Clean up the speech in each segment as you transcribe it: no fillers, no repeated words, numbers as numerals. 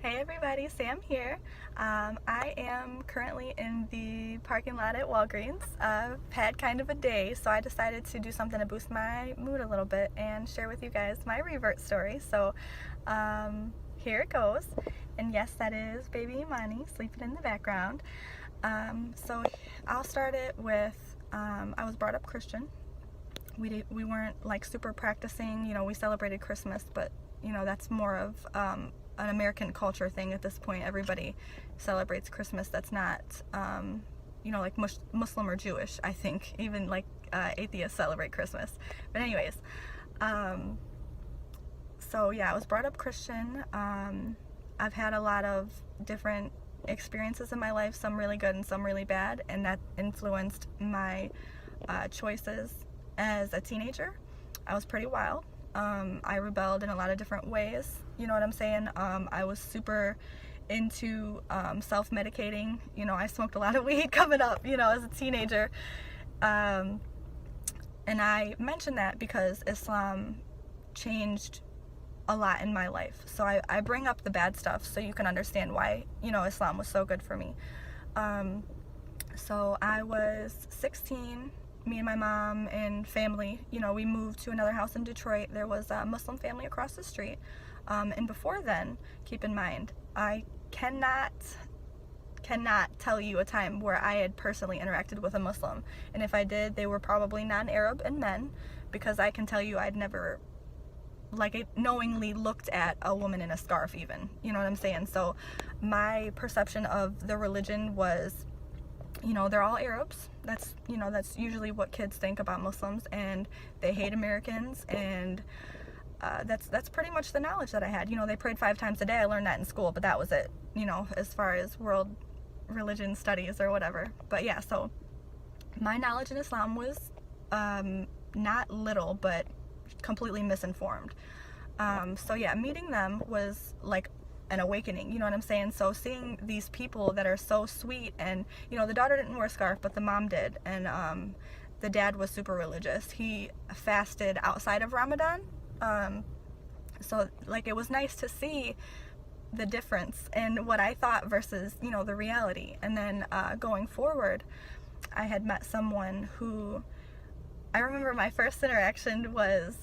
Hey everybody, Sam here. I am currently in the parking lot at Walgreens. I've had kind of a day, so I decided to do something to boost my mood a little bit and share with you guys my revert story. So here it goes. And yes, that is baby Imani sleeping in the background. So I'll start it with, I was brought up Christian. We weren't like super practicing, we celebrated Christmas, but that's more of an American culture thing at this point. Everybody celebrates Christmas. That's not, like Muslim or Jewish, I think. Even like atheists celebrate Christmas. But anyways, so yeah, I was brought up Christian. I've had a lot of different experiences in my life, some really good and some really bad, and that influenced my choices as a teenager. I was pretty wild. I rebelled in a lot of different ways. You know what I'm saying? I was super into self-medicating. I smoked a lot of weed coming up, as a teenager. And I mention that because Islam changed a lot in my life. So I bring up the bad stuff so you can understand why, Islam was so good for me. So I was 16. Me and my mom and family, we moved to another house in Detroit. There was a Muslim family across the street. And before then, keep in mind, I cannot tell you a time where I had personally interacted with a Muslim. And if I did, they were probably non-Arab and men, because I can tell you I'd never knowingly looked at a woman in a scarf even. You know what I'm saying? So my perception of the religion was, they're all Arabs. That's usually what kids think about Muslims, and they hate Americans, and that's pretty much the knowledge that I had. They prayed 5 times a day. I learned that in school, but that was it, as far as world religion studies or whatever. But yeah, so my knowledge in Islam was not little, but completely misinformed. So yeah, meeting them was like an awakening, you know what I'm saying? So seeing these people that are so sweet, and the daughter didn't wear a scarf, but the mom did, and the dad was super religious. He fasted outside of Ramadan, so like it was nice to see the difference in what I thought versus the reality. And then going forward, I had met someone who, I remember my first interaction was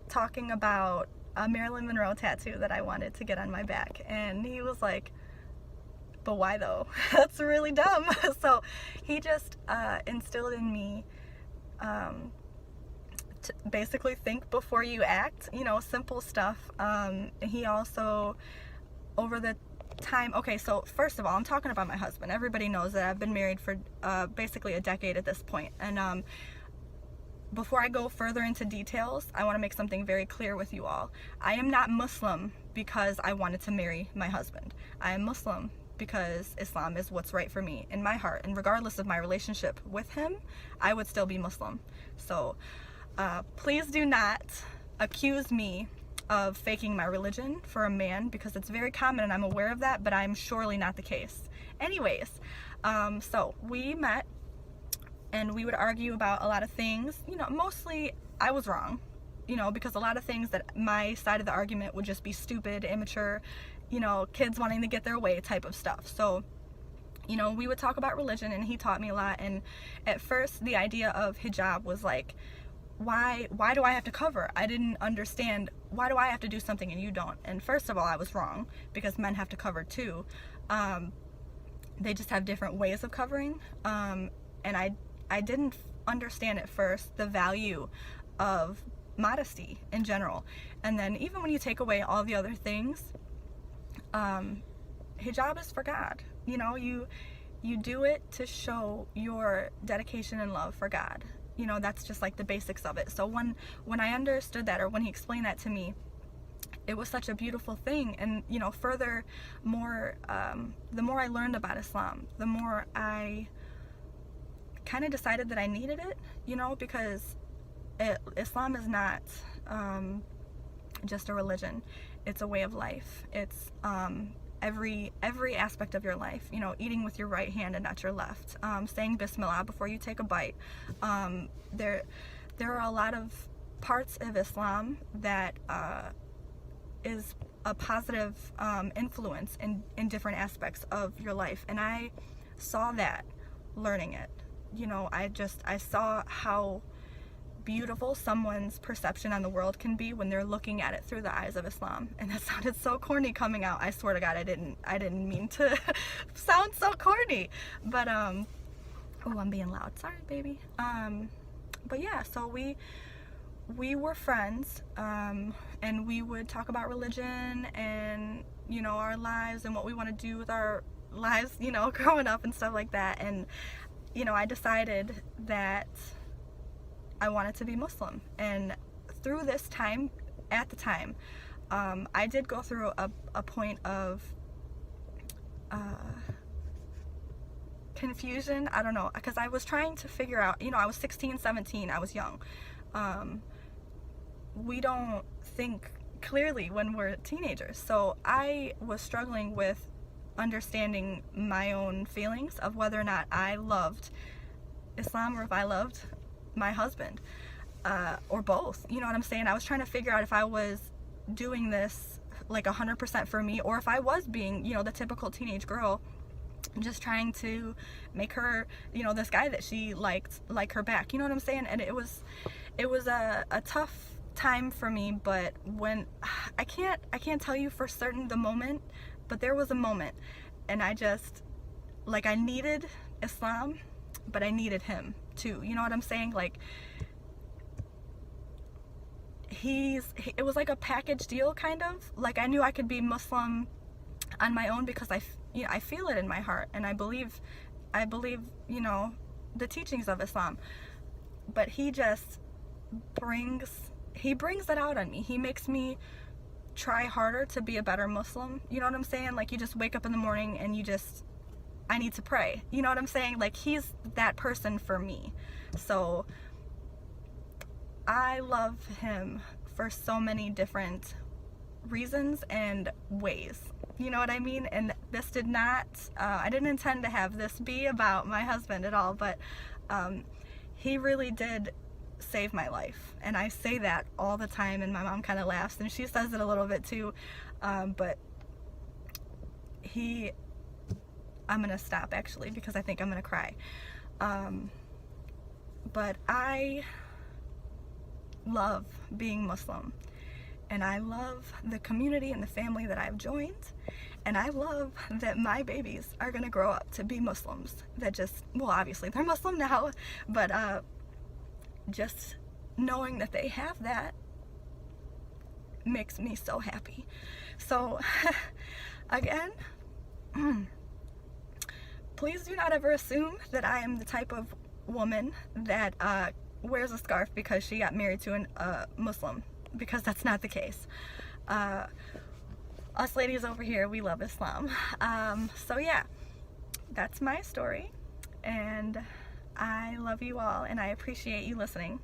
talking about a Marilyn Monroe tattoo that I wanted to get on my back, and he was like, but why though? That's really dumb. So he just instilled in me to basically think before you act, simple stuff. He also, over the time, okay, so first of all, I'm talking about my husband. Everybody knows that I've been married for basically a decade at this point, and before I go further into details, I want to make something very clear with you all. I am not Muslim because I wanted to marry my husband. I am Muslim because Islam is what's right for me in my heart. And regardless of my relationship with him, I would still be Muslim. So please do not accuse me of faking my religion for a man, because it's very common and I'm aware of that, but I'm surely not the case. Anyways, so we met, and we would argue about a lot of things. Mostly I was wrong, because a lot of things that my side of the argument would just be stupid, immature, kids wanting to get their way type of stuff. So, we would talk about religion, and he taught me a lot. And at first, the idea of hijab was like, why do I have to cover? I didn't understand, why do I have to do something and you don't? And first of all, I was wrong, because men have to cover too. They just have different ways of covering. And I didn't understand at first the value of modesty in general. And then even when you take away all the other things, hijab is for God. You do it to show your dedication and love for God. That's just like the basics of it. So when I understood that, or when he explained that to me, it was such a beautiful thing. And furthermore, the more I learned about Islam, the more I kind of decided that I needed it, because Islam is not just a religion. It's a way of life. It's every aspect of your life. Eating with your right hand and not your left. Saying Bismillah before you take a bite. There are a lot of parts of Islam that is a positive influence in different aspects of your life. And I saw that learning it. You know, I saw how beautiful someone's perception on the world can be when they're looking at it through the eyes of Islam. And that sounded so corny coming out. I swear to God, I didn't mean to sound so corny. But oh, I'm being loud. Sorry, baby. But yeah, so we were friends, and we would talk about religion and, you know, our lives and what we want to do with our lives, you know, growing up and stuff like that. And, you know, I decided that I wanted to be Muslim. And through this time, at the time, I did go through a point of confusion. I don't know, because I was trying to figure out, you know, I was 16, 17, I was young. We don't think clearly when we're teenagers. So I was struggling with understanding my own feelings of whether or not I loved Islam or if I loved my husband, or both. You know what I'm saying? I was trying to figure out if I was doing this like 100% for me, or if I was being, you know, the typical teenage girl, just trying to make her, you know, this guy that she liked, like her back. You know what I'm saying? And it was a tough time for me. But when I can't tell you for certain the moment, but there was a moment, and I just, like, I needed Islam, but I needed him too. You know what I'm saying? Like, it was like a package deal, kind of. Like, I knew I could be Muslim on my own because I feel it in my heart, and I believe, you know, the teachings of Islam. But he just brings that out on me. He makes me try harder to be a better Muslim. You know what I'm saying? Like, you just wake up in the morning and I need to pray. You know what I'm saying? Like, he's that person for me. So I love him for so many different reasons and ways. You know what I mean? And this did not, I didn't intend to have this be about my husband at all, but he really did save my life. And I say that all the time, and my mom kind of laughs, and she says it a little bit too. But I'm gonna stop actually, because I think I'm gonna cry. But I love being Muslim, and I love the community and the family that I've joined, and I love that my babies are gonna grow up to be Muslims that just, well, obviously they're Muslim now, but just knowing that they have that makes me so happy. So again, please do not ever assume that I am the type of woman that wears a scarf because she got married to a Muslim, because that's not the case. Us ladies over here, we love Islam. So yeah, that's my story, and I love you all, and I appreciate you listening.